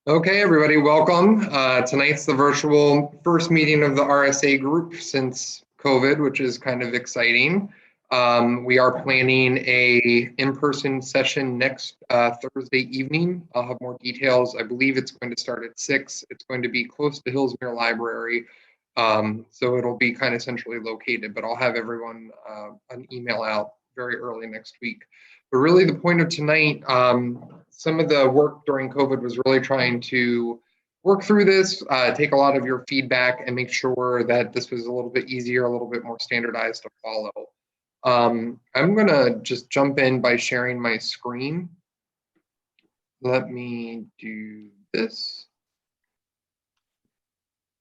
Okay, everybody, welcome. Tonight's the virtual first meeting of the RSA group since COVID, which is kind of exciting. We are planning a in-person session next Thursday evening. I'll have more details. I believe it's going to start at 6. It's going to be close to Hillsmere Library, so it'll be kind of centrally located, but I'll have everyone an email out very early next week. But really the point of tonight, some of the work during COVID was really trying to work through this, take a lot of your feedback and make sure that this was a little bit easier, a little bit more standardized to follow. I'm gonna just jump in by sharing my screen. Let me do this.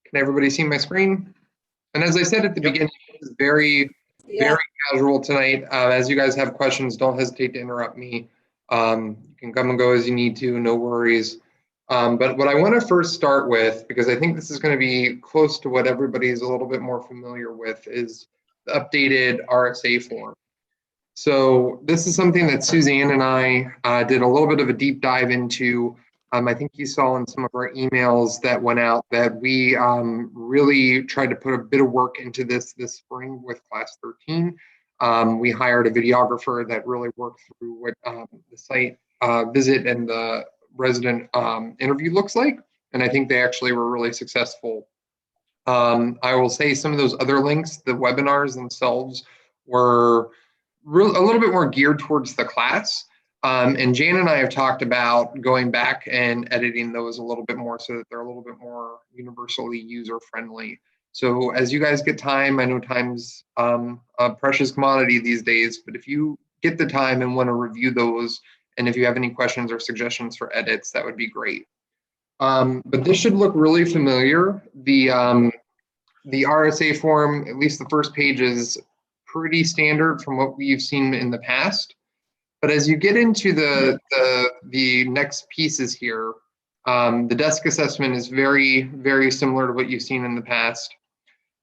Can everybody see my screen? And as I said at the beginning, this is very casual tonight. As you guys have questions, don't hesitate to interrupt me. You can come and go as you need to, no worries. But what I want to first start with, because I think this is going to be close to what everybody's a little bit more familiar with, is the updated RSA form. So this is something that Suzanne and I did a little bit of a deep dive into. I think you saw in some of our emails that went out that we really tried to put a bit of work into this spring with class 13. We hired a videographer that really worked through what the site visit and the resident interview looks like. And I think they actually were really successful. I will say some of those other links, the webinars themselves were a little bit more geared towards the class. And Jan and I have talked about going back and editing those a little bit more so that they're a little bit more universally user friendly. So as you guys get time, I know time's a precious commodity these days, but if you get the time and want to review those, and if you have any questions or suggestions for edits, that would be great. But this should look really familiar. The RSA form, at least the first page, is pretty standard from what we've seen in the past. But as you get into the next pieces here, the desk assessment is very, very similar to what you've seen in the past.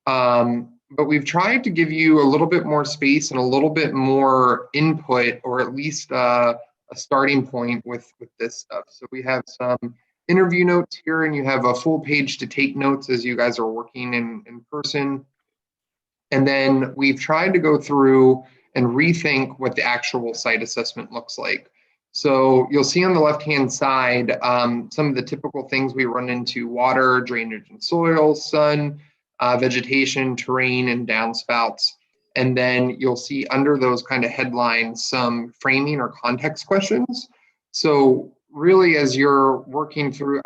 But we've tried to give you a little bit more space and a little bit more input, or at least a starting point with this stuff. So we have some interview notes here, and you have a full page to take notes as you guys are working in person. And then we've tried to go through and rethink what the actual site assessment looks like. So you'll see on the left-hand side some of the typical things we run into: water, drainage and soil, sun, vegetation, terrain, and downspouts. And then you'll see under those kind of headlines some framing or context questions. So really, as you're working through,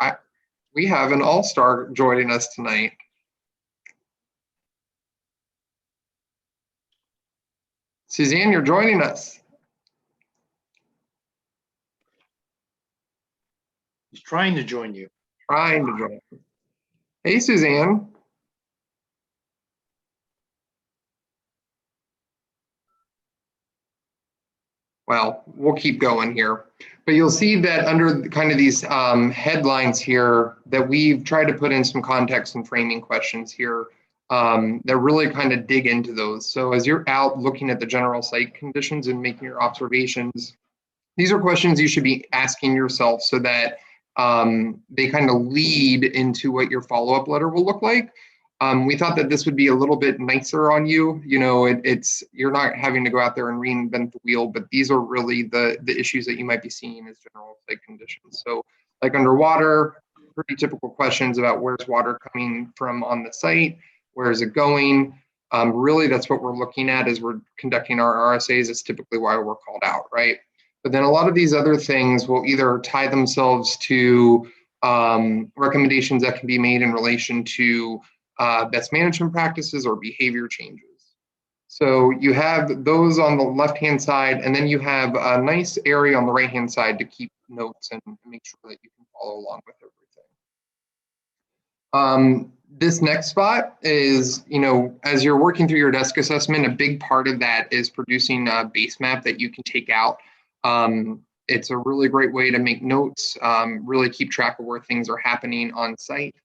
we have an all-star joining us tonight. Suzanne, you're joining us. He's trying to join you. Trying to join. Hey, Suzanne. Well, we'll keep going here. But you'll see that under kind of these headlines here that we've tried to put in some context and framing questions here that really kind of dig into those. So as you're out looking at the general site conditions and making your observations, these are questions you should be asking yourself so that they kind of lead into what your follow-up letter will look like. We thought that this would be a little bit nicer on you. You know, you're not having to go out there and reinvent the wheel, but these are really the issues that you might be seeing as general site conditions. So like underwater, pretty typical questions about where's water coming from on the site, where is it going? Really, that's what we're looking at as we're conducting our RSAs. It's typically why we're called out, right? But then a lot of these other things will either tie themselves to recommendations that can be made in relation to best management practices or behavior changes. So you have those on the left-hand side, and then you have a nice area on the right-hand side to keep notes and make sure that you can follow along with everything. This next spot is, you know, as you're working through your desk assessment, a big part of that is producing a base map that you can take out. It's a really great way to make notes, really keep track of where things are happening on site.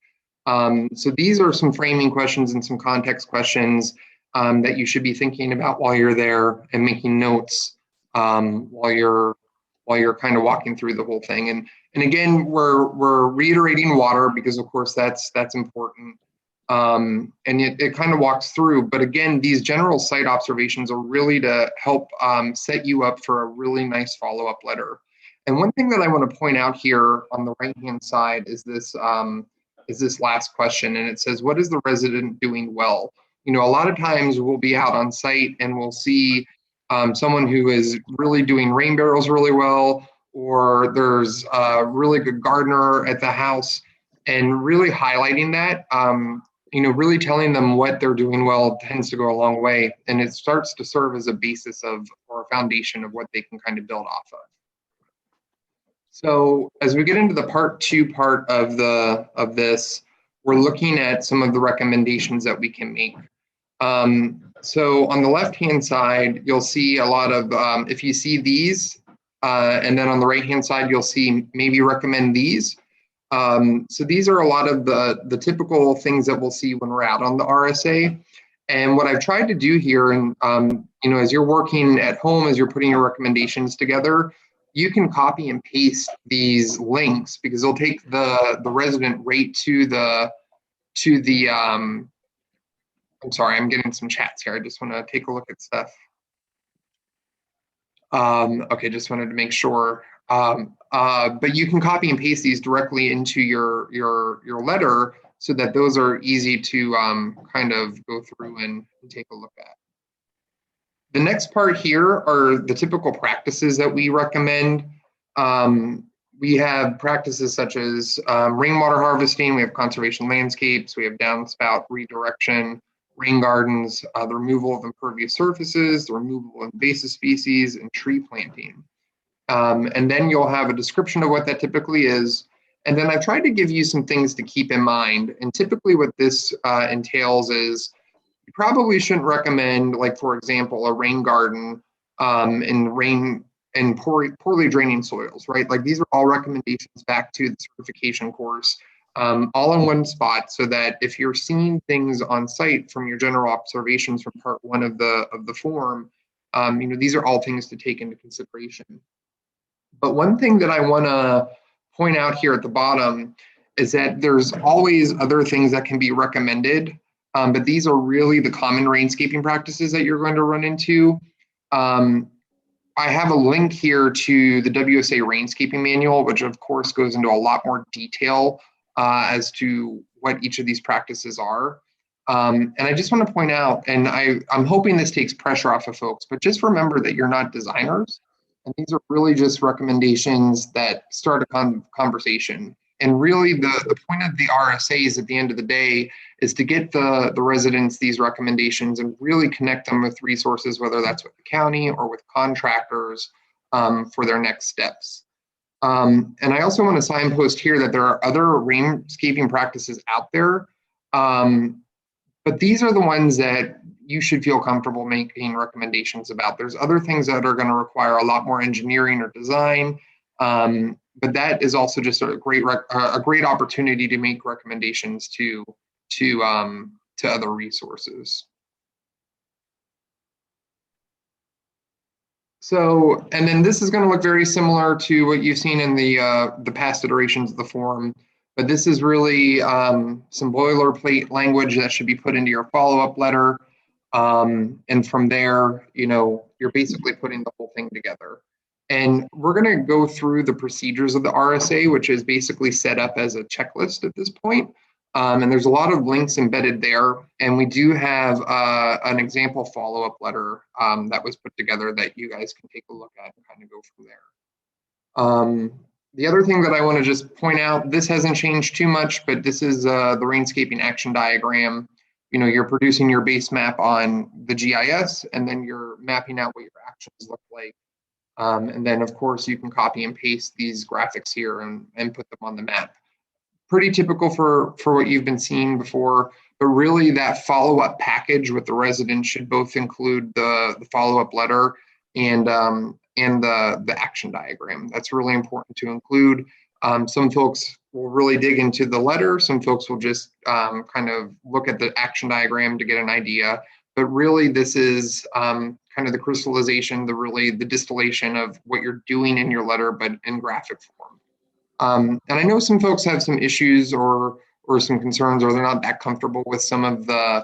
So these are some framing questions and some context questions that you should be thinking about while you're there and making notes while you're while you're kind of walking through the whole thing. And again, we're reiterating water because of course that's important. And it kind of walks through, but again, these general site observations are really to help set you up for a really nice follow-up letter. And one thing that I want to point out here on the right-hand side is this last question, and it says, what is the resident doing well? You know, a lot of times we'll be out on site and we'll see someone who is really doing rain barrels really well, or there's a really good gardener at the house, and really highlighting that, you know, really telling them what they're doing well tends to go a long way, and it starts to serve as a basis of, or a foundation of what they can kind of build off of. So as we get into the part two part of this, we're looking at some of the recommendations that we can make. So on the left-hand side, you'll see a lot of, if you see these, and then on the right-hand side, you'll see maybe recommend these. So these are a lot of the typical things that we'll see when we're out on the RSA. And what I've tried to do here, and you know, as you're working at home, as you're putting your recommendations together, you can copy and paste these links because they'll take the resident right to the I'm sorry, I'm getting some chats here. I just want to take a look at stuff. Okay, just wanted to make sure. But you can copy and paste these directly into your letter so that those are easy to kind of go through and take a look at. The next part here are the typical practices that we recommend. We have practices such as rainwater harvesting, we have conservation landscapes, we have downspout redirection, rain gardens, the removal of impervious surfaces, the removal of invasive species, and tree planting. And then you'll have a description of what that typically is. And then I've tried to give you some things to keep in mind. And typically what this entails is you probably shouldn't recommend, like, for example, a rain garden in poorly draining soils, right? Like, these are all recommendations back to the certification course, all in one spot, so that if you're seeing things on site from your general observations from part one of the form, you know, these are all things to take into consideration. But one thing that I want to point out here at the bottom is that there's always other things that can be recommended, but these are really the common rainscaping practices that you're going to run into. I have a link here to the WSA rainscaping manual, which of course goes into a lot more detail as to what each of these practices are. And I just want to point out, and I'm hoping this takes pressure off of folks, but just remember that you're not designers. And these are really just recommendations that start a conversation. And really the point of the RSAs at the end of the day is to get the residents these recommendations and really connect them with resources, whether that's with the county or with contractors for their next steps. And I also want to signpost here that there are other rainscaping practices out there, but these are the ones that you should feel comfortable making recommendations about. There's other things that are going to require a lot more engineering or design, but that is also just a great opportunity to make recommendations to other resources. So, and then this is going to look very similar to what you've seen in the past iterations of the form, but this is really some boilerplate language that should be put into your follow-up letter. And from there, you know, you're basically putting the whole thing together. And we're going to go through the procedures of the RSA, which is basically set up as a checklist at this point. And there's a lot of links embedded there. And we do have an example follow-up letter that was put together that you guys can take a look at and kind of go from there. The other thing that I want to just point out, this hasn't changed too much, but this is the rainscaping action diagram. You know, you're producing your base map on the GIS, and then you're mapping out what your actions look like. And then, of course, you can copy and paste these graphics here and put them on the map. Pretty typical for what you've been seeing before, but really that follow-up package with the resident should both include the follow-up letter and the action diagram. That's really important to include. Some folks will really dig into the letter. Some folks will just kind of look at the action diagram to get an idea. But really, this is kind kind of the crystallization, the distillation of what you're doing in your letter, but in graphic form. And I know some folks have some issues or some concerns, or they're not that comfortable with some of the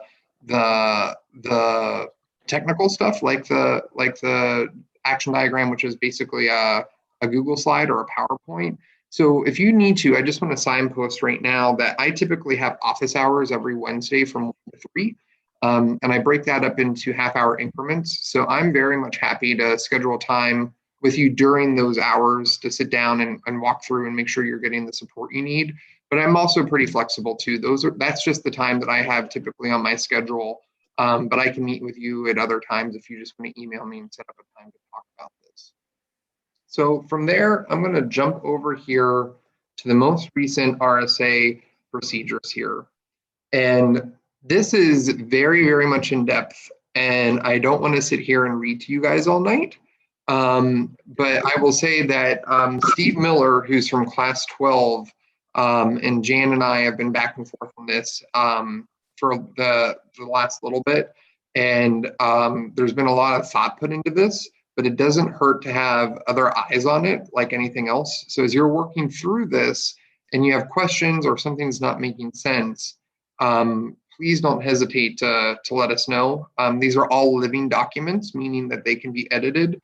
technical stuff, like the action diagram, which is basically a Google slide or a PowerPoint. So if you need to, I just want to signpost right now that I typically have office hours every Wednesday from 1 to 3. And I break that up into half-hour increments. So I'm very much happy to schedule time with you during those hours to sit down and walk through and make sure you're getting the support you need. But I'm also pretty flexible too. That's just the time that I have typically on my schedule. But I can meet with you at other times if you just want to email me and set up a time to talk about this. So from there, I'm going to jump over here to the most recent RSA procedures here. And this is very, very much in depth. And I don't want to sit here and read to you guys all night. But I will say that Steve Miller, who's from class 12, and Jan and I have been back and forth on this for the last little bit. And there's been a lot of thought put into this, but it doesn't hurt to have other eyes on it like anything else. So as you're working through this and you have questions or something's not making sense, please don't hesitate to let us know. These are all living documents, meaning that they can be edited.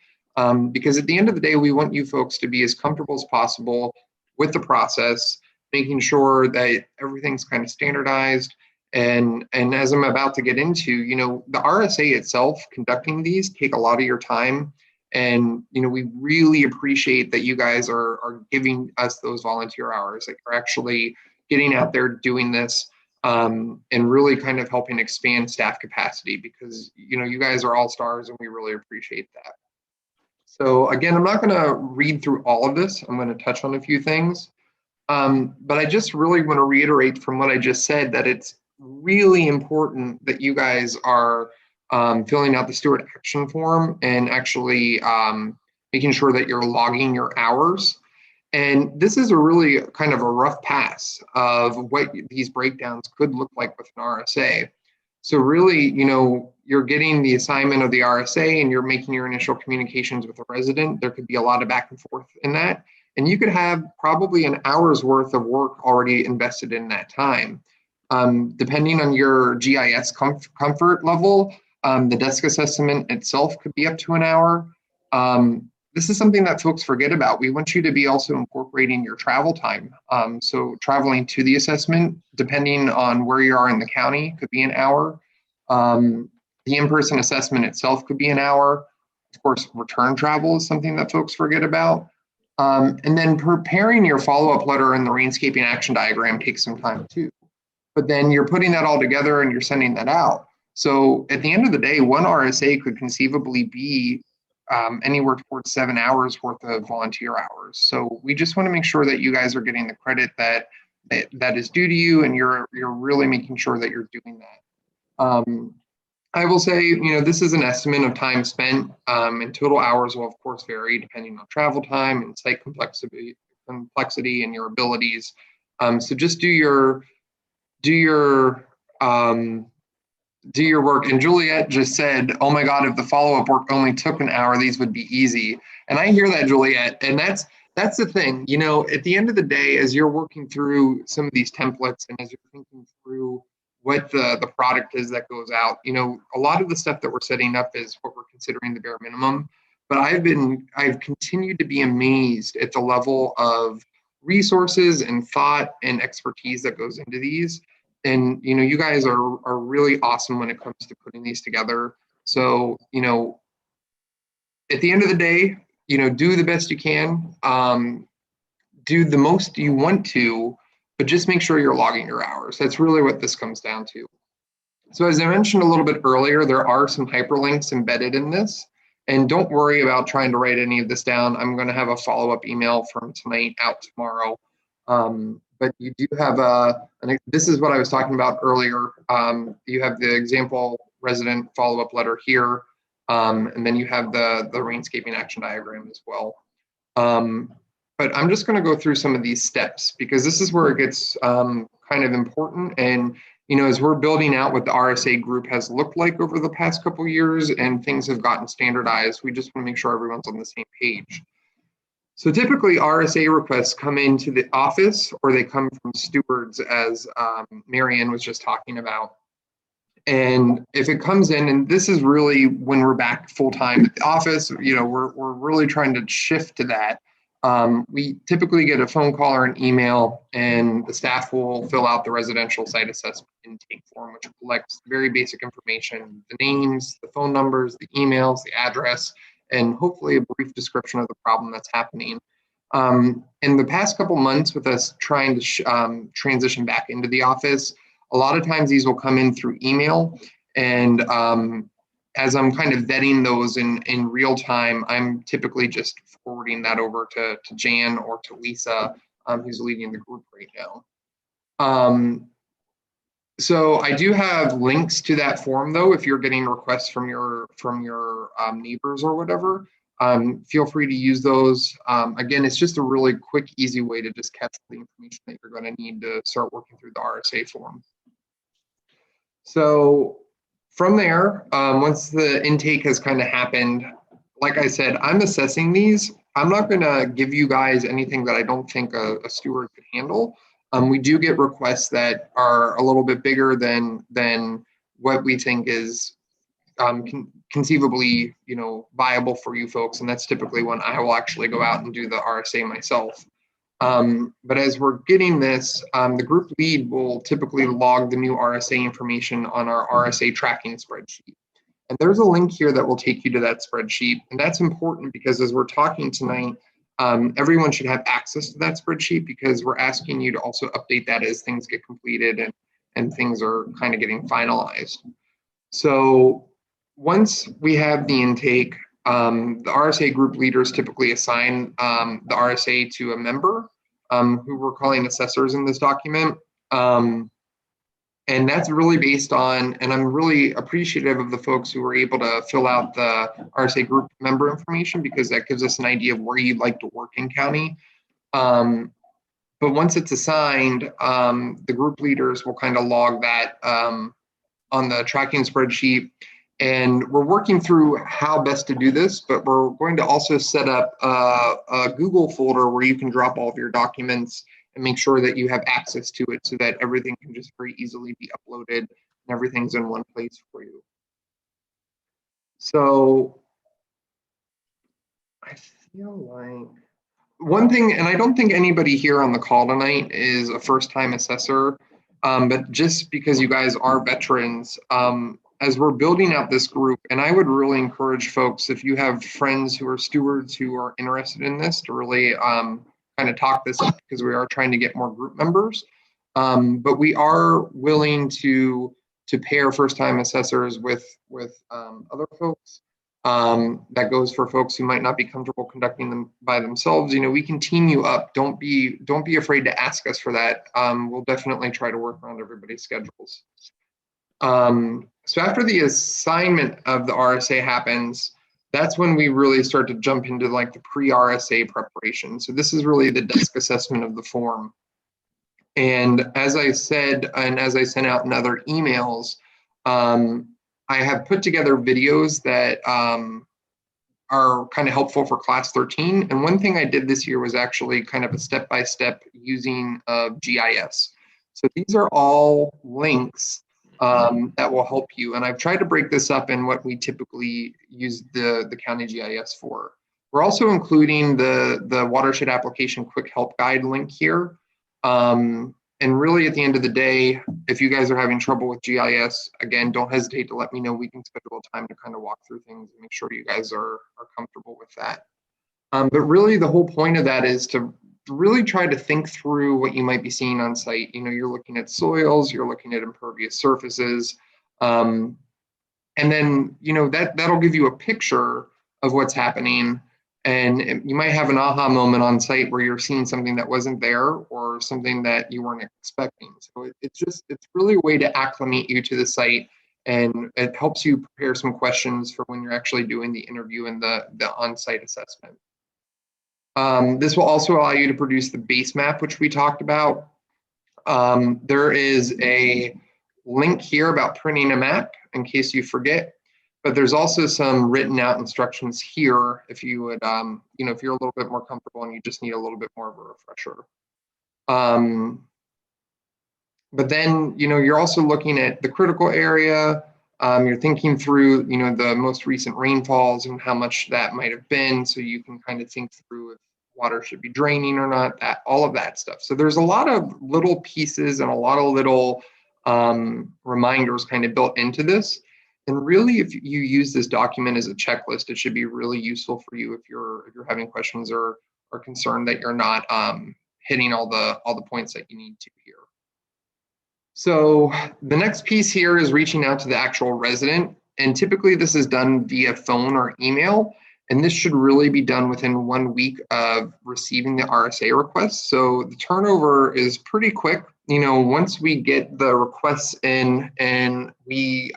Because at the end of the day, we want you folks to be as comfortable as possible with the process, making sure that everything's kind of standardized. And as I'm about to get into, the RSA itself, conducting these take a lot of your time. And, we really appreciate that you guys are giving us those volunteer hours, that you're actually getting out there doing this, and really kind of helping expand staff capacity, because, you guys are all stars and we really appreciate that. So again, I'm not going to read through all of this. I'm going to touch on a few things. But I just really want to reiterate from what I just said that it's really important that you guys are filling out the steward action form and actually making sure that you're logging your hours. And this is a really kind of a rough pass of what these breakdowns could look like with an RSA. So really, you're getting the assignment of the RSA and you're making your initial communications with a resident. There could be a lot of back and forth in that. And you could have probably an hour's worth of work already invested in that time. Depending on your GIS comfort level, the desk assessment itself could be up to an hour. This is something that folks forget about. We want you to be also incorporating your travel time. So traveling to the assessment, depending on where you are in the county, could be an hour. The in-person assessment itself could be an hour. Of course, return travel is something that folks forget about. And then preparing your follow-up letter and the landscaping action diagram takes some time too. But then you're putting that all together and you're sending that out. So at the end of the day, one RSA could conceivably be anywhere towards 7 hours worth of volunteer hours. So we just want to make sure that you guys are getting the credit that is due to you, and you're really making sure that you're doing that. I will say, this is an estimate of time spent, and total hours will of course vary depending on travel time and site complexity and your abilities. So just do your work. And Juliet just said, oh my God, if the follow-up work only took an hour, these would be easy. And I hear that, Juliet. And that's the thing, at the end of the day, as you're working through some of these templates and as you're thinking through what the product is that goes out, a lot of the stuff that we're setting up is what we're considering the bare minimum. But I've continued to be amazed at the level of resources and thought and expertise that goes into these. And, you guys are really awesome when it comes to putting these together. So, at the end of the day, do the best you can, do the most you want to, but just make sure you're logging your hours. That's really what this comes down to. So as I mentioned a little bit earlier, there are some hyperlinks embedded in this. And don't worry about trying to write any of this down. I'm going to have a follow-up email from tonight out tomorrow. But you do have this is what I was talking about earlier. You have the example resident follow-up letter here, and then you have the landscaping action diagram as well. But I'm just going to go through some of these steps because this is where it gets kind of important. And as we're building out what the RSA group has looked like over the past couple years and things have gotten standardized, we just want to make sure everyone's on the same page. So typically RSA requests come into the office or they come from stewards, as Marianne was just talking about. And if it comes in, and this is really when we're back full time at the office, we're really trying to shift to that. We typically get a phone call or an email, and the staff will fill out the residential site assessment intake form, which collects very basic information: the names, the phone numbers, the emails, the address, and hopefully a brief description of the problem that's happening. In the past couple months, with us trying to transition back into the office, a lot of times these will come in through email, and as I'm kind of vetting those in real time, I'm typically just forwarding that over to Jan or to Lisa, who's leading the group right now. So I do have links to that form, though, if you're getting requests from your neighbors or whatever. Feel free to use those. Again, it's just a really quick, easy way to just catch the information that you're going to need to start working through the RSA form. So from there, once the intake has kind of happened, like I said, I'm assessing these. I'm not going to give you guys anything that I don't think a steward could handle. We do get requests that are a little bit bigger than what we think is conceivably, viable for you folks, and that's typically when I will actually go out and do the RSA myself. But as we're getting this, the group lead will typically log the new RSA information on our RSA tracking spreadsheet. And there's a link here that will take you to that spreadsheet. And that's important because as we're talking tonight, everyone should have access to that spreadsheet, because we're asking you to also update that as things get completed and things are kind of getting finalized. So once we have the intake, the RSA group leaders typically assign the RSA to a member, who we're calling assessors in this document. And that's really based on, and I'm really appreciative of the folks who were able to fill out the RSA group member information, because that gives us an idea of where you'd like to work in county. But once it's assigned, the group leaders will kind of log that on the tracking spreadsheet. And we're working through how best to do this, but we're going to also set up a Google folder where you can drop all of your documents and make sure that you have access to it, so that everything can just very easily be uploaded and everything's in one place for you. So I feel like one thing, and I don't think anybody here on the call tonight is a first-time assessor, but just because you guys are veterans, as we're building out this group, and I would really encourage folks, if you have friends who are stewards who are interested in this, to really kind of talk this up, because we are trying to get more group members. But we are willing to pair first-time assessors with other folks. That goes for folks who might not be comfortable conducting them by themselves. We can team you up. Don't be afraid to ask us for that. We'll definitely try to work around everybody's schedules. So after the assignment of the RSA happens, that's when we really start to jump into like the pre-RSA preparation. So this is really the desk assessment of the form. And as I said, and as I sent out in other emails, I have put together videos that are kind of helpful for class 13. And one thing I did this year was actually kind of a step-by-step using GIS. So these are all links that will help you. And I've tried to break this up in what we typically use the county GIS for. We're also including the watershed application quick help guide link here. And really, at the end of the day, if you guys are having trouble with GIS, again, don't hesitate to let me know. We can schedule a time to kind of walk through things and make sure you guys are comfortable with that. But really, the whole point of that is to really try to think through what you might be seeing on site. You're looking at soils, you're looking at impervious surfaces, and then that'll give you a picture of what's happening. And you might have an aha moment on site where you're seeing something that wasn't there or something that you weren't expecting. So it's really a way to acclimate you to the site, and it helps you prepare some questions for when you're actually doing the interview and the on-site assessment. This will also allow you to produce the base map, which we talked about. There is a link here about printing a map in case you forget. But there's also some written out instructions here if you would, if you're a little bit more comfortable and you just need a little bit more of a refresher. But then, you're also looking at the critical area. You're thinking through, the most recent rainfalls and how much that might have been, so you can kind of think through if water should be draining or not, all of that stuff. So there's a lot of little pieces and a lot of little reminders kind of built into this. And really, if you use this document as a checklist, it should be really useful for you if you're having questions or are concerned that you're not hitting all the points that you need to here. So the next piece here is reaching out to the actual resident, and typically this is done via phone or email, and this should really be done within 1 week of receiving the RSA request. So the turnover is pretty quick. Once we get the requests in and we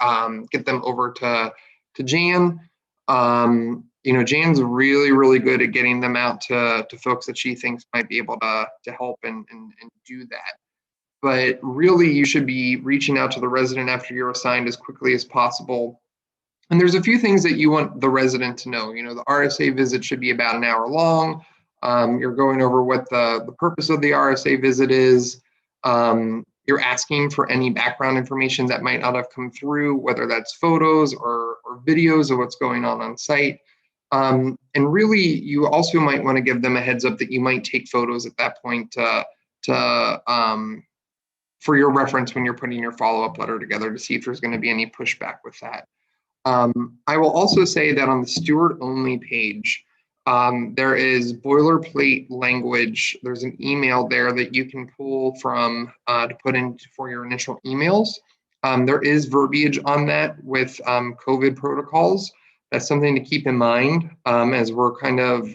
get them over to Jan, Jan's really, really good at getting them out to folks that she thinks might be able to help and do that. But really, you should be reaching out to the resident after you're assigned as quickly as possible. And there's a few things that you want the resident to know. The RSA visit should be about an hour long. You're going over what the purpose of the RSA visit is. You're asking for any background information that might not have come through, whether that's photos or videos of what's going on site. And really, you also might want to give them a heads up that you might take photos at that point for your reference when you're putting your follow-up letter together to see if there's going to be any pushback with that. I will also say that on the steward-only page, there is boilerplate language. There's an email there that you can pull from to put in for your initial emails. There is verbiage on that with COVID protocols. That's something to keep in mind as we're kind of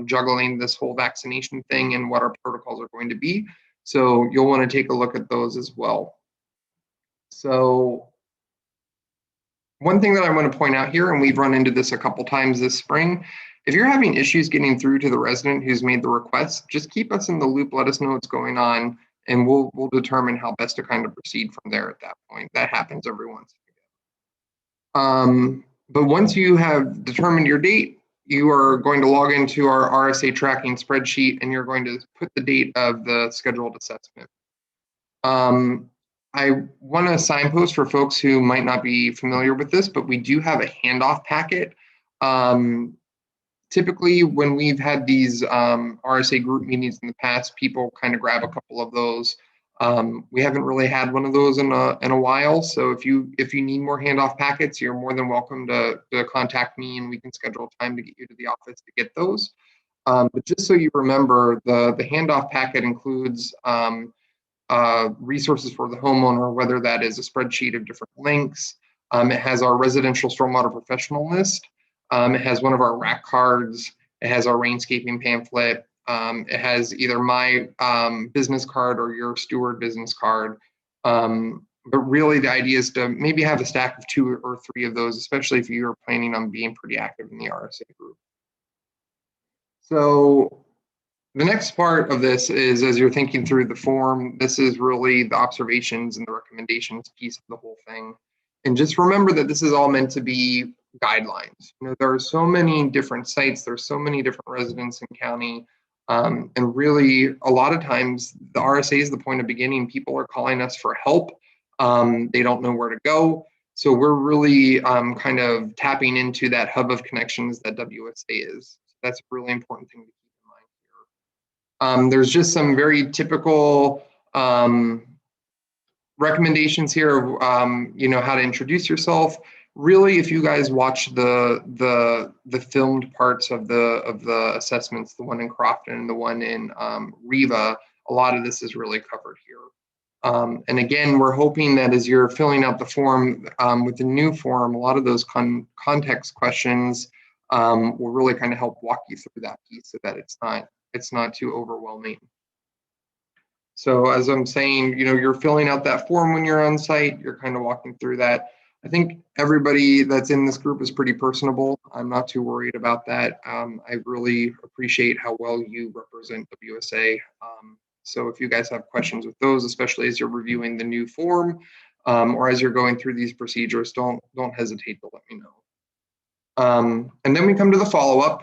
juggling this whole vaccination thing and what our protocols are going to be. So you'll want to take a look at those as well. So one thing that I want to point out here, and we've run into this a couple times this spring, if you're having issues getting through to the resident who's made the request, just keep us in the loop, let us know what's going on, and we'll determine how best to kind of proceed from there at that point. That happens every once in a while. But once you have determined your date, you are going to log into our RSA tracking spreadsheet, and you're going to put the date of the scheduled assessment. I want to signpost for folks who might not be familiar with this, but we do have a handoff packet. Typically, when we've had these RSA group meetings in the past, people kind of grab a couple of those. We haven't really had one of those in a while, so if you need more handoff packets, you're more than welcome to contact me, and we can schedule a time to get you to the office to get those. But just so you remember, the handoff packet includes resources for the homeowner, whether that is a spreadsheet of different links. It has our residential stormwater professional list. It has one of our rack cards. It has our rainscaping pamphlet. It has either my business card or your steward business card. But really the idea is to maybe have a stack of 2 or 3 of those, especially if you're planning on being pretty active in the RSA group. So the next part of this is, as you're thinking through the form, this is really the observations and the recommendations piece of the whole thing. And just remember that this is all meant to be guidelines. There are so many different sites, there's so many different residents in county, and really a lot of times the RSA is the point of beginning. People are calling us for help. They don't know where to go. So we're really kind of tapping into that hub of connections that WSA is. That's a really important thing to keep in mind here. There's just some very typical recommendations here of how to introduce yourself. Really, if you guys watch the filmed parts of the assessments, the one in Crofton and the one in Riva, a lot of this is really covered here. And again, we're hoping that as you're filling out the form with the new form, a lot of those context questions will really kind of help walk you through that piece so that it's not too overwhelming. So as I'm saying, you're filling out that form when you're on site, you're kind of walking through that. I think everybody that's in this group is pretty personable. I'm not too worried about that. I really appreciate how well you represent WSA. So if you guys have questions with those, especially as you're reviewing the new form, or as you're going through these procedures, don't hesitate to let me know. And then we come to the follow-up.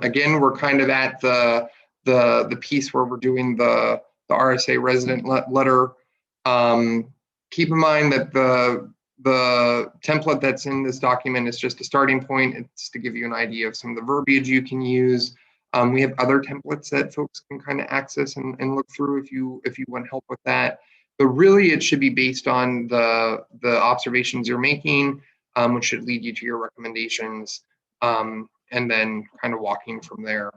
Again, we're kind of at the piece where we're doing the RSA resident letter. Keep in mind that the template that's in this document is just a starting point. It's to give you an idea of some of the verbiage you can use. We have other templates that folks can kind of access and look through if you want help with that. But really, it should be based on the observations you're making, which should lead you to your recommendations, and then kind of walking from there.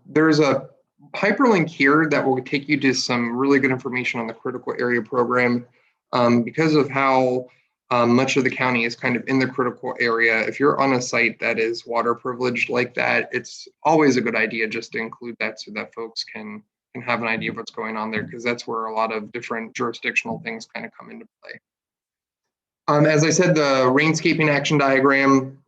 There's a hyperlink here that will take you to some really good information on the critical area program. Because of how much of the county is kind of in the critical area, if you're on a site that is water privileged like that, it's always a good idea just to include that so that folks can have an idea of what's going on there, because that's where a lot of different jurisdictional things kind of come into play. As I said, the rainscaping action diagram,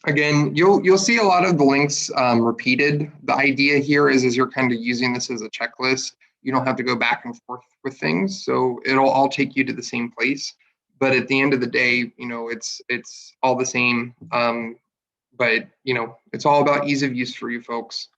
again, you'll see a lot of the links repeated. The idea here is as you're kind of using this as a checklist, you don't have to go back and forth with things. So it'll all take you to the same place. But at the end of the day, it's all the same. But it's all about ease of use for you folks.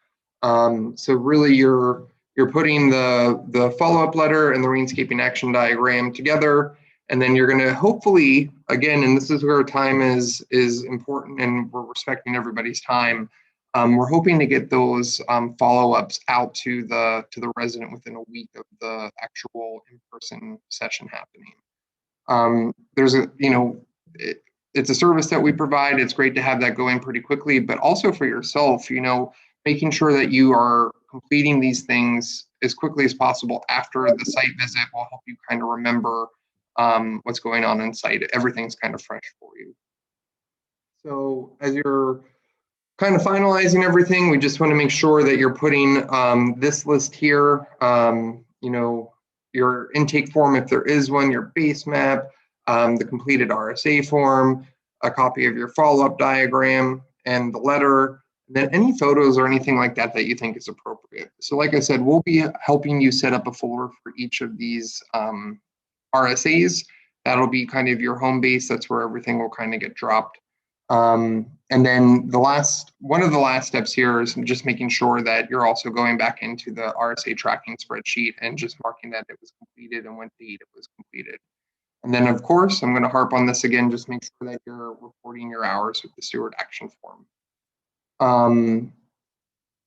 So really you're putting the follow-up letter and the rainscaping action diagram together. And then you're going to hopefully, again, and this is where time is important and we're respecting everybody's time. We're hoping to get those follow-ups out to the resident within a week of the actual in-person session happening. There's it's a service that we provide. It's great to have that going pretty quickly, but also for yourself, making sure that you are completing these things as quickly as possible after the site visit will help you kind of remember what's going on site. Everything's kind of fresh for you. So as you're kind of finalizing everything, we just want to make sure that you're putting this list here, your intake form, if there is one, your base map, the completed RSA form, a copy of your follow-up diagram, and the letter, and then any photos or anything like that that you think is appropriate. So like I said, we'll be helping you set up a folder for each of these RSAs. That'll be kind of your home base. That's where everything will kind of get dropped. And then one of the last steps here is just making sure that you're also going back into the RSA tracking spreadsheet and just marking that it was completed and what date it was completed. And then of course, I'm going to harp on this again, just make sure that you're reporting your hours with the steward action form.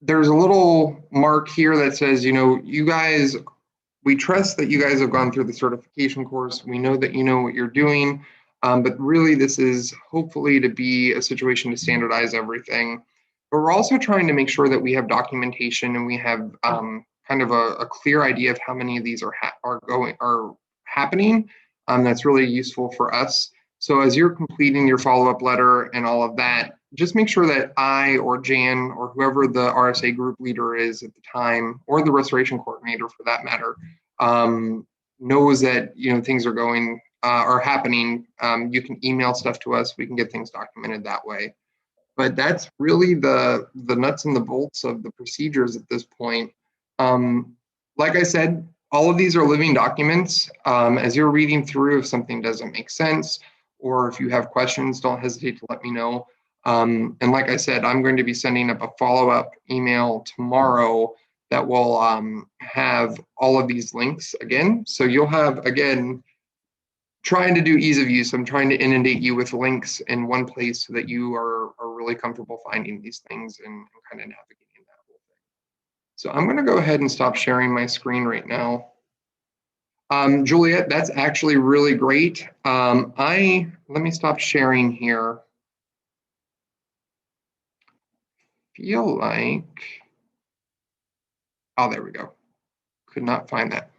There's a little mark here that says, you guys, we trust that you guys have gone through the certification course. We know that you know what you're doing, but really this is hopefully to be a situation to standardize everything. But we're also trying to make sure that we have documentation and we have kind of a clear idea of how many of these are happening. That's really useful for us. So as you're completing your follow-up letter and all of that, just make sure that I or Jan or whoever the RSA group leader is at the time, or the restoration coordinator for that matter, knows that things are happening. You can email stuff to us. We can get things documented that way. But that's really the nuts and the bolts of the procedures at this point. Like I said, all of these are living documents. As you're reading through, if something doesn't make sense, or if you have questions, don't hesitate to let me know. And like I said, I'm going to be sending up a follow-up email tomorrow that will have all of these links again. So you'll have, again, trying to do ease of use. I'm trying to inundate you with links in one place so that you are really comfortable finding these things and kind of navigating that whole thing. So I'm going to go ahead and stop sharing my screen right now. Juliet, that's actually really great. Let me stop sharing here. Feel like, oh, there we go. Could not find that.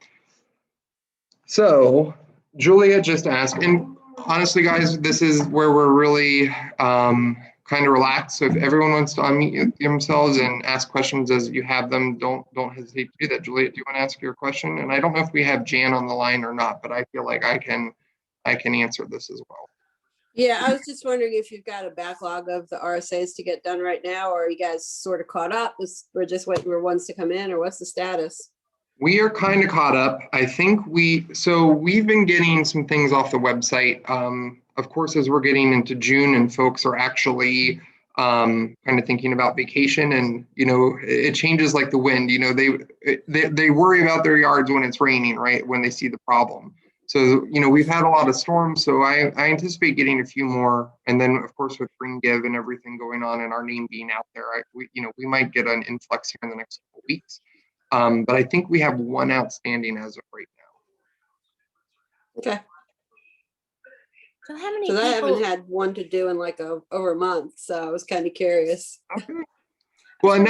So Julia just asked, and honestly, guys, this is where we're really kind of relaxed. So if everyone wants to unmute themselves and ask questions as you have them, don't hesitate to do that. Julia, do you want to ask your question? And I don't know if we have Jan on the line or not, but I feel like I can answer this as well. Yeah, I was just wondering if you've got a backlog of the RSAs to get done right now, or are you guys sort of caught up? We're just waiting for ones to come in, or what's the status? We are kind of caught up. I think we've been getting some things off the website. Of course, as we're getting into June and folks are actually kind of thinking about vacation, and it changes like the wind. They worry about their yards when it's raining, right? When they see the problem. So we've had a lot of storms, so I anticipate getting a few more, and then of course with Spring Give and everything going on and our name being out there, we might get an influx here in the next couple of weeks. But I think we have one outstanding as of right Okay, So how many because I haven't people, had one to do in like over a month, so I was kind of curious. now. Okay. Well, and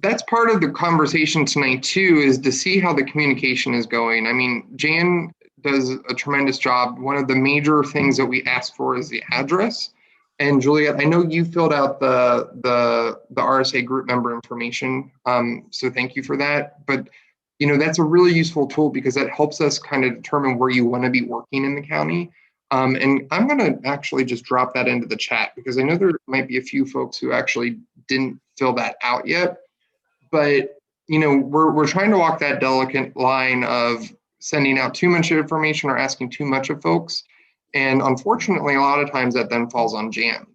that's part of the conversation tonight too, is to see how the communication is going. I mean, Jan does a tremendous job. One of the major things that we ask for is the address. And Juliet, I know you filled out the RSA group member information, so thank you for that. But that's a really useful tool because that helps us kind of determine where you want to be working in the county. And I'm going to actually just drop that into the chat because I know there might be a few folks who actually didn't fill that out yet. But we're trying to walk that delicate line of sending out too much information or asking too much of folks. And unfortunately, a lot of times that then falls on Jan.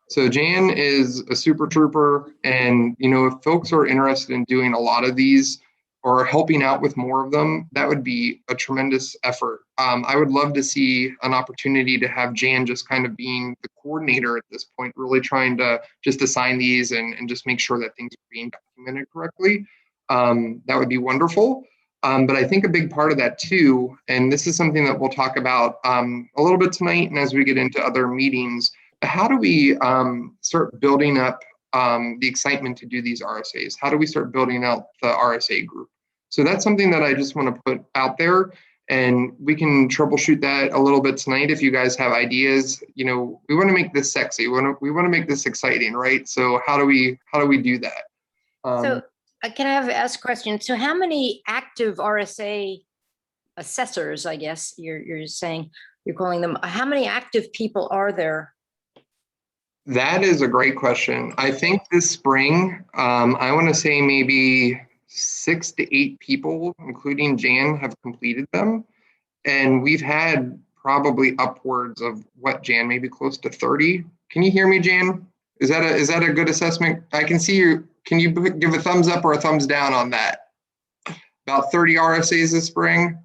So Jan is a super trooper. And, if folks are interested in doing a lot of these or helping out with more of them, that would be a tremendous effort. I would love to see an opportunity to have Jan just kind of being the coordinator at this point, really trying to just assign these and just make sure that things are being documented correctly. That would be wonderful. But I think a big part of that too, and this is something that we'll talk about a little bit tonight and as we get into other meetings, how do we start building up the excitement to do these RSAs? How do we start building out the RSA group? So that's something that I just want to put out there, and we can troubleshoot that a little bit tonight if you guys have ideas. We want to make this sexy. We want to make this exciting, right? So how do we do that? so can I ask a question? So how many active RSA assessors, I guess you're saying, you're calling them, how many active people are there? That is a great question. I think this spring, I want to say maybe 6 to 8 people, including Jan, have completed them. And we've had probably upwards of Jan, maybe close to 30. Can you hear me, Jan? Is that a good assessment? I can see you. Can you give a thumbs up or a thumbs down on that? About 30 RSAs this spring?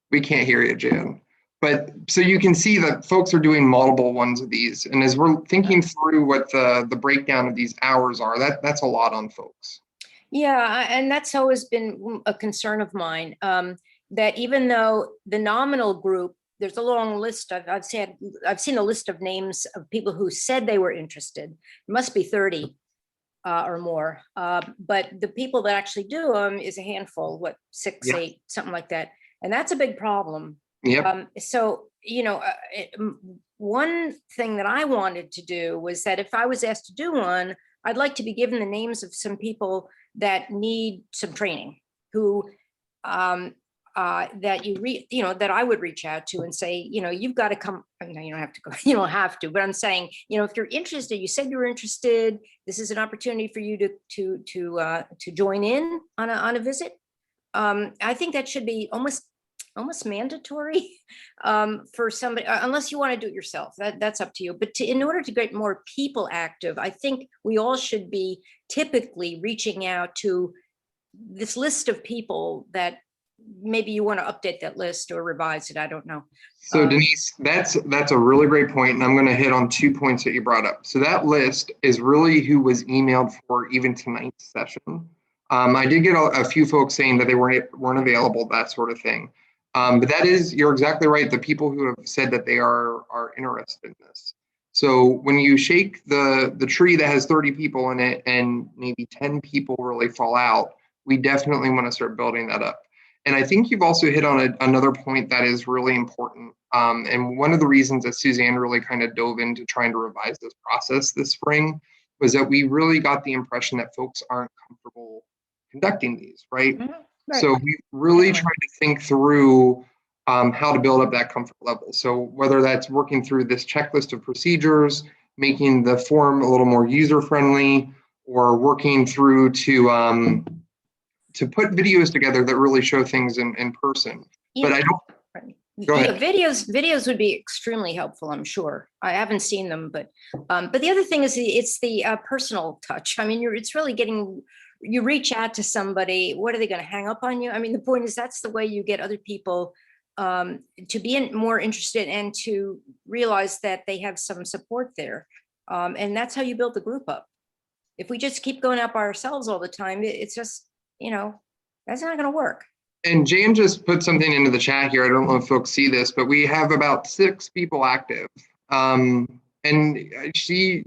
We can't hear you, Jan. But so you can see that folks are doing multiple ones of these. And as we're thinking through what the breakdown of these hours are, that's a lot on folks. Yeah, and that's always been a concern of mine, that even though the nominal group, there's a long list. I've seen a list of names of people who said they were interested. It must be 30 or more. But the people that actually do them is a handful, 6, 8, something like that. And that's a big problem. Yep. So, one thing that I wanted to do was that if I was asked to do one, I'd like to be given the names of some people that need some training, who that that I would reach out to and say, you've got to come. No, you don't have to go. You don't have to. But I'm saying, if you're interested, you said you were interested. This is an opportunity for you to join in on a visit. I think that should be almost mandatory for somebody, unless you want to do it yourself. That's up to you. But in order to get more people active, I think we all should be typically reaching out to this list of people that maybe you want to update that list or revise it. I don't know. So Denise, that's a really great point, and I'm going to hit on 2 points that you brought up. So that list is really who was emailed for even tonight's session. I did get a few folks saying that they weren't available, that sort of thing. But you're exactly right. The people who have said that they are interested in this. So when you shake the tree that has 30 people in it and maybe 10 people really fall out, we definitely want to start building that up. And I think you've also hit on another point that is really important. And one of the reasons that Suzanne really kind of dove into trying to revise this process this spring was that we really got the impression that folks aren't comfortable conducting these, right? Mm-hmm. Right. So we really tried to think through how to build up that comfort level. So whether that's working through this checklist of procedures, making the form a little more user-friendly, or working through to put videos together that really show things in person. But I don't. Go ahead. Videos would be extremely helpful, I'm sure. I haven't seen them, but the other thing is it's the personal touch. I mean, it's really getting, you reach out to somebody, what are they going to hang up on you? I mean, the point is that's the way you get other people to be more interested and to realize that they have some support there. And that's how you build the group up. If we just keep going up ourselves all the time, it's just, that's not going to work. And Jan just put something into the chat here. I don't know if folks see this, but we have about 6 people active. And she,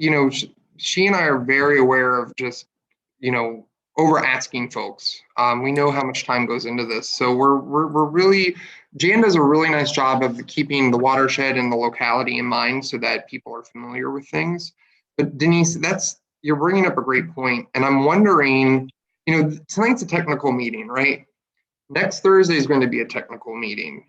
she and I are very aware of just, over asking folks. We know how much time goes into this. So we're really, Jan does a really nice job of keeping the watershed and the locality in mind so that people are familiar with things. But Denise, you're bringing up a great point. And I'm wondering, tonight's a technical meeting, right? Next Thursday is going to be a technical meeting.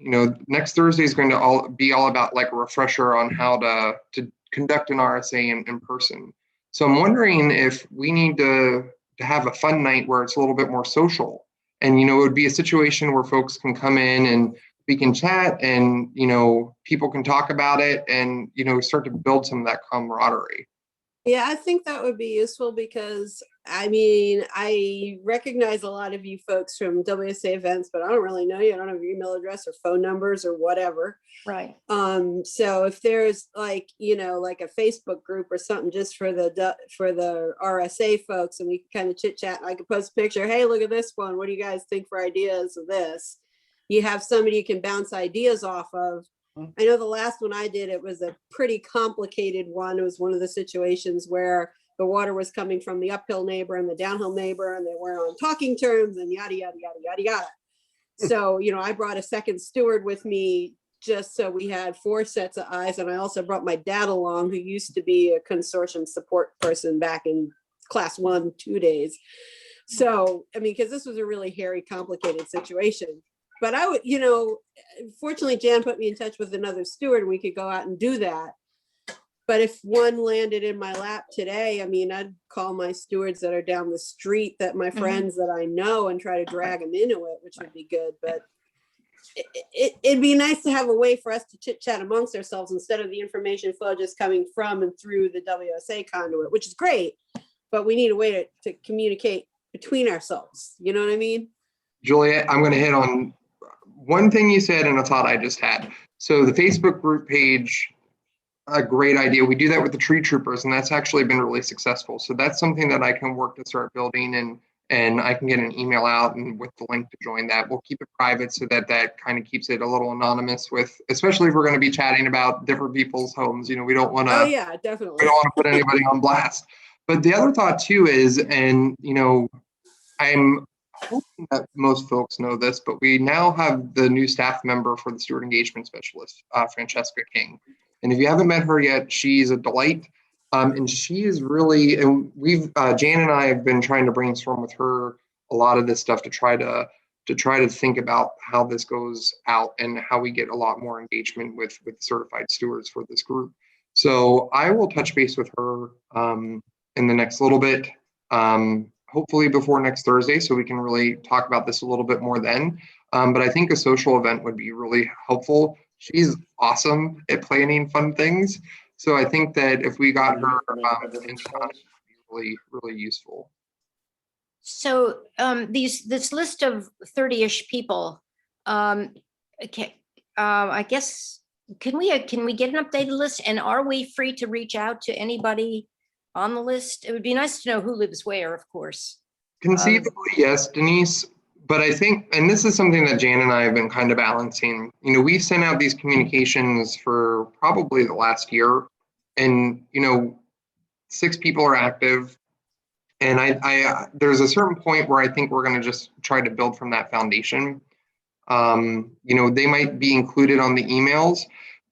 Next Thursday is going to be all about like a refresher on how to conduct an RSA in person. So I'm wondering if we need to have a fun night where it's a little bit more social. And, it would be a situation where folks can come in and we can chat and, people can talk about it and, start to build some of that camaraderie. Yeah, I think that would be useful because, I mean, I recognize a lot of you folks from WSA events, but I don't really know you. I don't have your email address or phone numbers or whatever. Right. So if there's like a Facebook group or something just for the RSA folks, and we can kind of chit chat, I could post a picture. Hey, look at this one. What do you guys think for ideas of this? You have somebody you can bounce ideas off of. I know the last one I did, it was a pretty complicated one. It was one of the situations where the water was coming from the uphill neighbor and the downhill neighbor, and they weren't on talking terms and yada, yada, yada, yada, yada. So, I brought a second steward with me just so we had 4 sets of eyes. And I also brought my dad along, who used to be a consortium support person back in class 1, 2 days. So, I mean, because this was a really hairy, complicated situation. But I would, fortunately, Jan put me in touch with another steward and we could go out and do that. But if one landed in my lap today, I mean, I'd call my stewards that are down the street, that my friends that I know, and try to drag them into it, which would be good. But it'd be nice to have a way for us to chit chat amongst ourselves instead of the information flow just coming from and through the WSA conduit, which is great. But we need a way to communicate between ourselves. You know what I mean? Juliet, I'm going to hit on one thing you said and a thought I just had. So the Facebook group page, a great idea. We do that with the tree troopers, and that's actually been really successful. So that's something that I can work to start building, and I can get an email out and with the link to join that. We'll keep it private so that kind of keeps it a little anonymous especially if we're going to be chatting about different people's homes. We don't want to. Oh yeah, definitely. We don't want to put anybody on blast. But the other thought too is, and I'm hoping that most folks know this, but we now have the new staff member for the steward engagement specialist, Francesca King. And if you haven't met her yet, she's a delight. And she is really, and Jan and I have been trying to brainstorm with her a lot of this stuff to try to think about how this goes out and how we get a lot more engagement with certified stewards for this group. So I will touch base with her in the next little bit. Hopefully before next Thursday, so we can really talk about this a little bit more then. But I think a social event would be really helpful. She's awesome at planning fun things. So I think that if we got her it would be really, really useful. So this list of 30-ish people, okay, I guess, can we get an updated list? And are we free to reach out to anybody on the list? It would be nice to know who lives where, of course. Conceivably, yes, Denise. But I think, and this is something that Jan and I have been kind of balancing, we've sent out these communications for probably the last year, and, 6 people are active. And I there's a certain point where I think we're going to just try to build from that foundation. They might be included on the emails,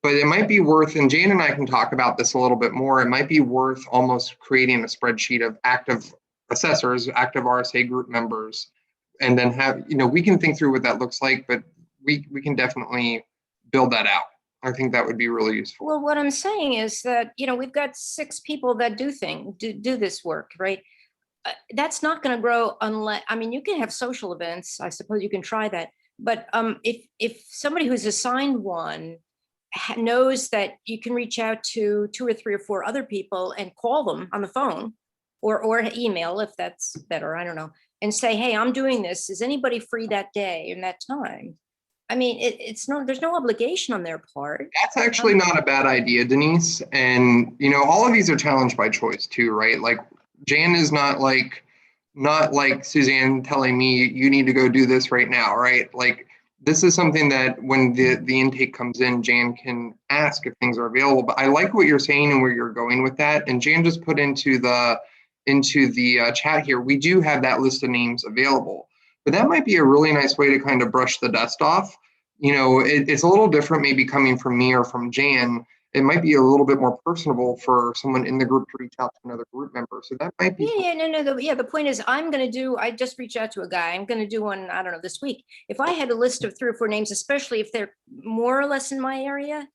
but it might be worth, and Jan and I can talk about this a little bit more, it might be worth almost creating a spreadsheet of active assessors, active RSA group members, and then have, we can think through what that looks like, but we can definitely build that out. I think that would be really useful. Well, what I'm saying is that, we've got 6 people that do this work, right? that's not going to grow unless, I mean, you can have social events. I suppose you can try that. But if somebody who's assigned one knows that you can reach out to 2 or 3 or 4 other people and call them on the phone or email if that's better, I don't know, and say, hey, I'm doing this. Is anybody free that day and that time? I mean, there's no obligation on their part. That's actually not a bad idea, Denise. And, all of these are challenged by choice too, right? Like Jan is not like Suzanne telling me you need to go do this right now, right? Like this is something that when the intake comes in, Jan can ask if things are available. But I like what you're saying and where you're going with that. And Jan just put into the chat here, we do have that list of names available. But that might be a really nice way to kind of brush the dust off. It's a little different maybe coming from me or from Jan. It might be a little bit more personable for someone in the group to reach out to another group member. So that might be. Yeah, no. The point is I just reached out to a guy. I'm going to do one, I don't know, this week. If I had a list of 3 or 4 names, especially if they're more or less in my area,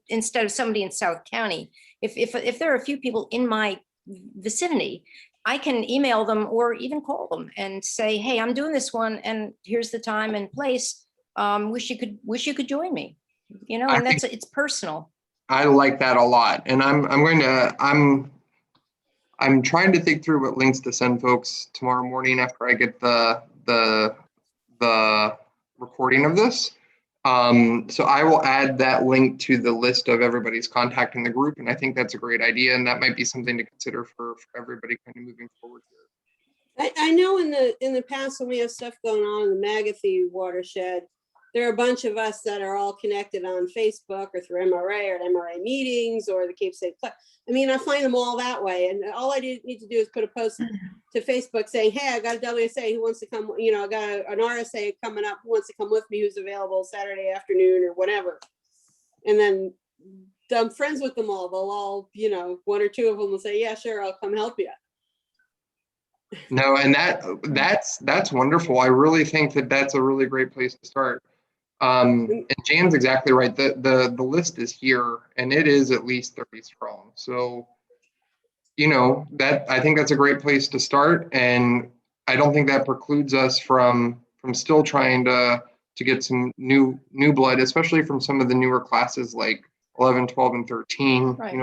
instead of somebody in South County, if there are a few people in my vicinity, I can email them or even call them and say, hey, I'm doing this one and here's the time and place. Wish you could join me, and it's personal. I like that a lot. And I'm trying to think through what links to send folks tomorrow morning after I get the recording of this. So I will add that link to the list of everybody's contact in the group. And I think that's a great idea. And that might be something to consider for everybody kind of moving forward here. I know in the past when we have stuff going on in the Magathy watershed, there are a bunch of us that are all connected on Facebook or through MRA or MRA meetings or the Cape State Club. I mean, I find them all that way. And all I need to do is put a post to Facebook saying, hey, I got a WSA who wants to come, I got an RSA coming up who wants to come with me, who's available Saturday afternoon or whatever. And then I'm friends with them all. They'll all, 1 or 2 of them will say, yeah, sure, I'll come help you. No, and that's wonderful. I really think that that's a really great place to start. And Jan's exactly right. The list is here and it is at least 30 strong. So, that I think that's a great place to start. And I don't think that precludes us from still trying to get some new blood, especially from some of the newer classes like 11, 12, and 13. Right.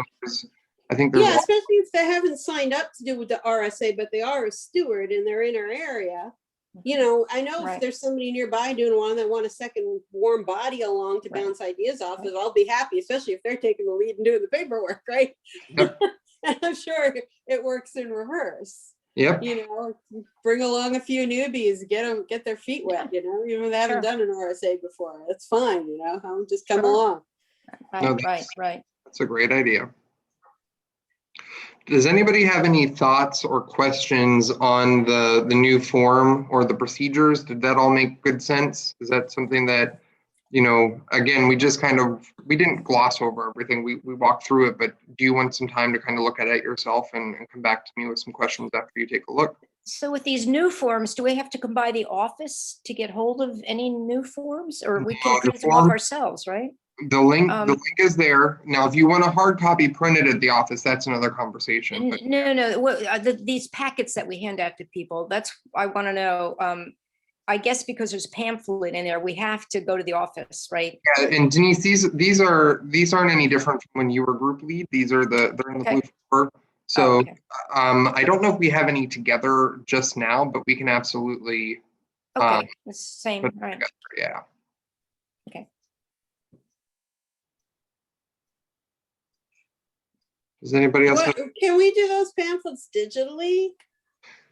I think there's especially if they haven't signed up to do with the RSA, but they are a steward and they're in our area. I know if there's somebody nearby doing one that want a second warm body along to bounce ideas off of, I'll be happy, especially if they're taking the lead and doing the paperwork, right? Yep. And I'm sure it works in reverse. Yep. Bring along a few newbies, get their feet wet, even if they haven't done an RSA before. That's fine, I'll just come along. Right. That's a great idea. Does anybody have any thoughts or questions on the new form or the procedures? Did that all make good sense? Is that something that, again, we didn't gloss over everything. We walked through it, but do you want some time to kind of look at it yourself and come back to me with some questions after you take a look? So with these new forms, do we have to come by the office to get hold of any new forms, or we can print them off ourselves, right? The link is there. Now, if you want a hard copy printed at the office, that's another conversation. But No. These packets that we hand out to people, that's, I want to know. I guess because there's a pamphlet in there, we have to go to the office, right? Yeah, and Denise, these aren't any different from when you were group lead. They're in the blue folder. So I don't know if we have any together just now, but we can absolutely. Okay, the same, right? Yeah. Okay. Does anybody else? Can we do those pamphlets digitally?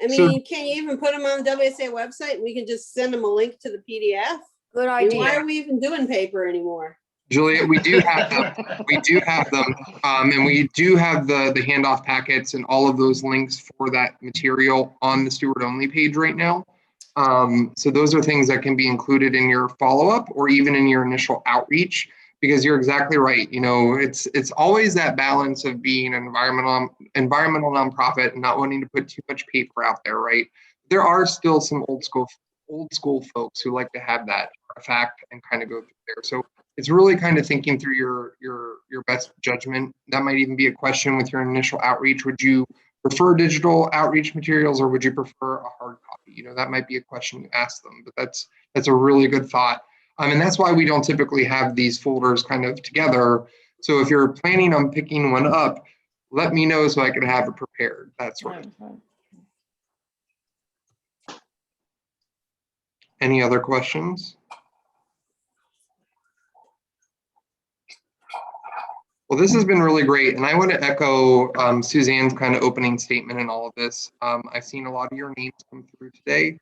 I mean, can you even put them on the WSA website? We can just send them a link to the PDF. Good idea. Why are we even doing paper anymore? Juliet, we do have them. And we do have the handoff packets and all of those links for that material on the Steward Only page right now. So those are things that can be included in your follow-up or even in your initial outreach, because you're exactly right. It's always that balance of being an environmental nonprofit and not wanting to put too much paper out there, right? There are still some old school folks who like to have that artifact and kind of go through there. So it's really kind of thinking through your best judgment. That might even be a question with your initial outreach. Would you prefer digital outreach materials or would you prefer a hard copy? You know, that might be a question to ask them, but that's a really good thought. And that's why we don't typically have these folders kind of together. So if you're planning on picking one up, let me know so I can have it prepared, that sort of thing. Any other questions? Well, this has been really great. And I want to echo Suzanne's kind of opening statement in all of this. I've seen a lot of your names come through today.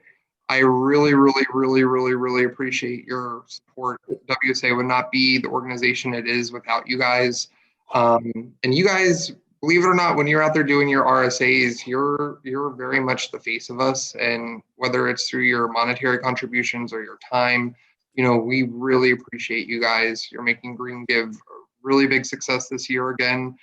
I really, really, really, really, really appreciate your support. WSA would not be the organization it is without you guys. And you guys, believe it or not, when you're out there doing your RSAs, you're very much the face of us. And whether it's through your monetary contributions or your time, you know, we really appreciate you guys. You're making Green Give a really big success this year again.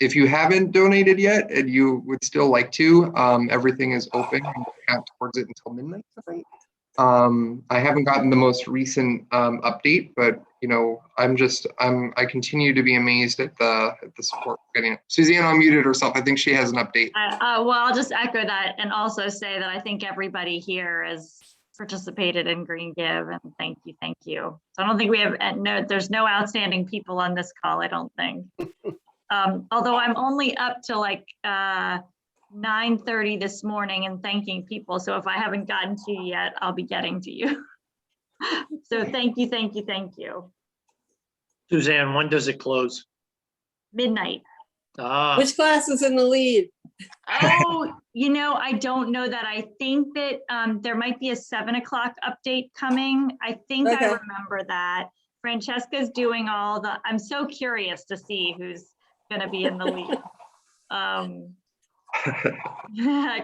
If you haven't donated yet and you would still like to, everything is open. You can count towards it until midnight tonight. I haven't gotten the most recent update, but you know, I continue to be amazed at the support we're getting. Suzanne unmuted herself. I think she has an update. Well, I'll just echo that and also say that I think everybody here has participated in Green Give, and thank you. So I don't think we have there's no outstanding people on this call, I don't think. Although I'm only up to like 9:30 this morning and thanking people. So if I haven't gotten to you yet, I'll be getting to you. So thank you. Suzanne, when does it close? Midnight. Which class is in the lead? Oh, you know, I don't know that. I think that there might be a 7 o'clock update coming. I think I remember that. Francesca's doing all the, I'm so curious to see who's going to be in the lead.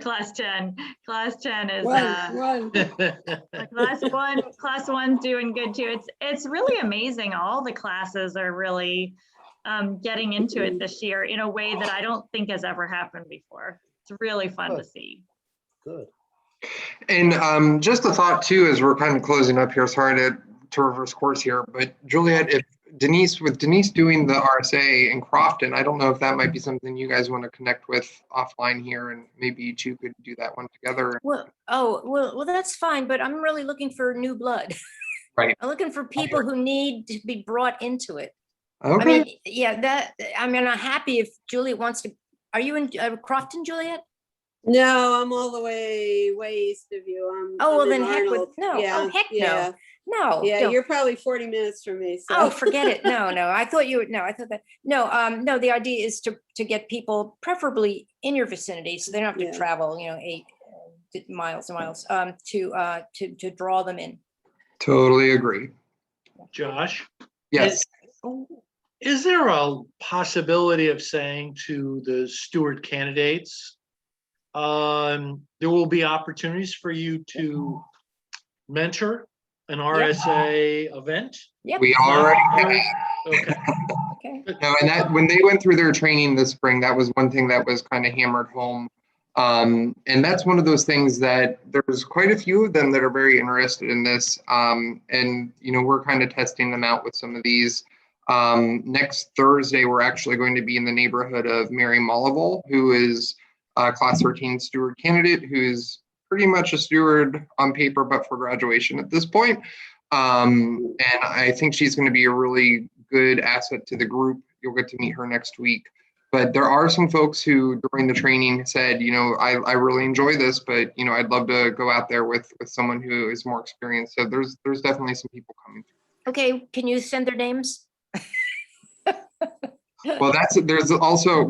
Class 10 is class one's doing good too. It's really amazing. All the classes are really getting into it this year in a way that I don't think has ever happened before. It's really fun to see. Good. And just a thought too, as we're kind of closing up here, sorry to reverse course here, but Juliet, if Denise doing the RSA in Crofton, I don't know if that might be something you guys want to connect with offline here, and maybe you two could do that one together. Well, that's fine, but I'm really looking for new blood. Right. I'm looking for people who need to be brought into it. Okay. I mean, yeah, I'm happy if Juliet wants to. Are you in Crofton, Juliet? No, I'm all the way east of you. I'm Well, in then heck with Arnold. no. Yeah, Heck yeah. no. Yeah, don't. you're probably 40 minutes from me. So. Oh, forget it. No. I thought you would. No, I thought that. No. The idea is to get people preferably in your vicinity, so they don't have to travel, 8 miles and miles, to draw them in. Totally agree. Josh? Yes. Is there a possibility of saying to the steward candidates, there will be opportunities for you to mentor an RSA event? Yep. We already have. Okay. Okay. No, and that when they went through their training this spring, that was one thing that was kind of hammered home. And that's one of those things that there's quite a few of them that are very interested in this. And, we're kind of testing them out with some of these. Next Thursday, we're actually going to be in the neighborhood of Mary Mullival, who is a class 13 steward candidate, who's pretty much a steward on paper, but for graduation at this point. And I think she's going to be a really good asset to the group. You'll get to meet her next week. But there are some folks who during the training said, I really enjoy this, but, I'd love to go out there with someone who is more experienced. So there's definitely some people coming through. Okay. Can you send their names? Well, there's also,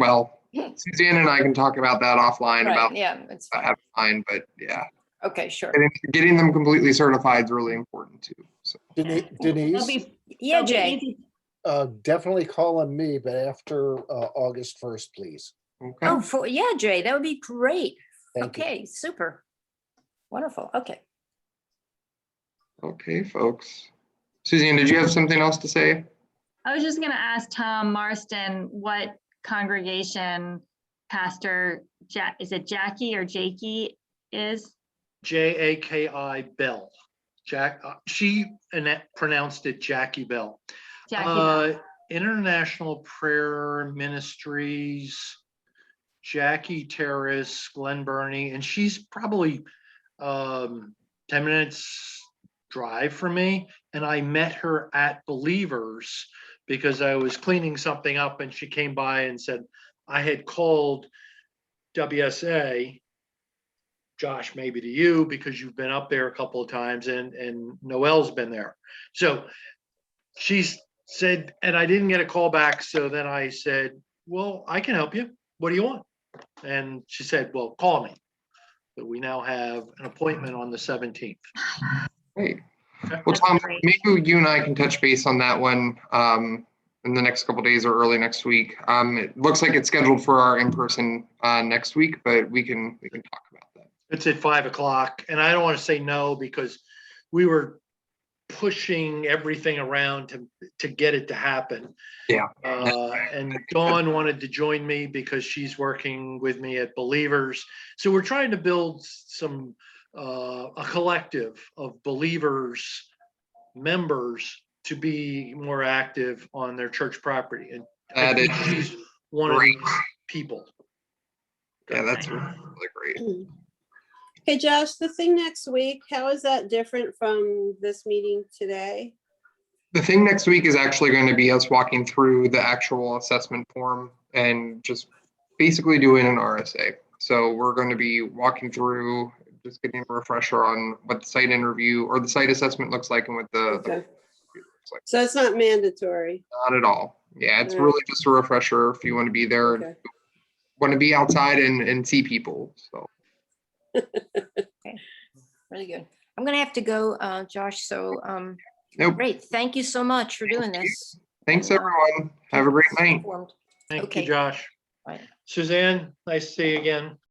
Suzanne and I can talk about that offline about it's fine. fine, but yeah. Okay, sure. Getting them completely certified is really important too. So. Denise, Jay. definitely call on me, but after August 1st, please. Okay. Jay, that would be great. Thank you. Super. Wonderful. Okay. Okay, folks. Suzanne, did you have something else to say? I was just going to ask Tom Marston what congregation Pastor is it Jackie or Jakey is? Jaki Bell. She pronounced it Jackie Bell. Jackie Bell. International Prayer Ministries. Jackie Terrace, Glen Burnie, and she's probably 10 minutes drive from me. And I met her at Believers because I was cleaning something up and she came by and said, I had called WSA, Josh, maybe to you because you've been up there a couple of times and Noel's been there. So she's said, and I didn't get a call back. So then I said, well, I can help you. What do you want? And she said, well, call me. So we now have an appointment on the 17th. Great. Okay. Well, Tom, Great. maybe you and I can touch base on that one in the next couple days or early next week. It looks like it's scheduled for our in-person next week, but we can talk about that. It's at 5 o'clock and I don't want to say no because we were pushing everything around to get it to happen. Yeah. And Dawn wanted to join me because she's working with me at Believers. So we're trying to build some, a collective of Believers members to be more active on their church property. And I That think is she's one of great. these people. Yeah, that's really great. Hey, Josh, the thing next week, how is that different from this meeting today? The thing next week is actually going to be us walking through the actual assessment form and just basically doing an RSA. So we're going to be walking through, just getting a refresher on what the site interview or the site assessment looks like and what the Okay. looks like. So it's not mandatory. Not at all. Yeah, it's All right. really just a refresher if you want to be there and Okay. want to be outside and see people. So Really good. I'm gonna have to go, Josh, so, nope. great. Thank you so much for doing Thank you. this. Thanks And, everyone. Have a great keep us night. informed. Thank Okay. you, Josh. Right. Suzanne, nice to see you again.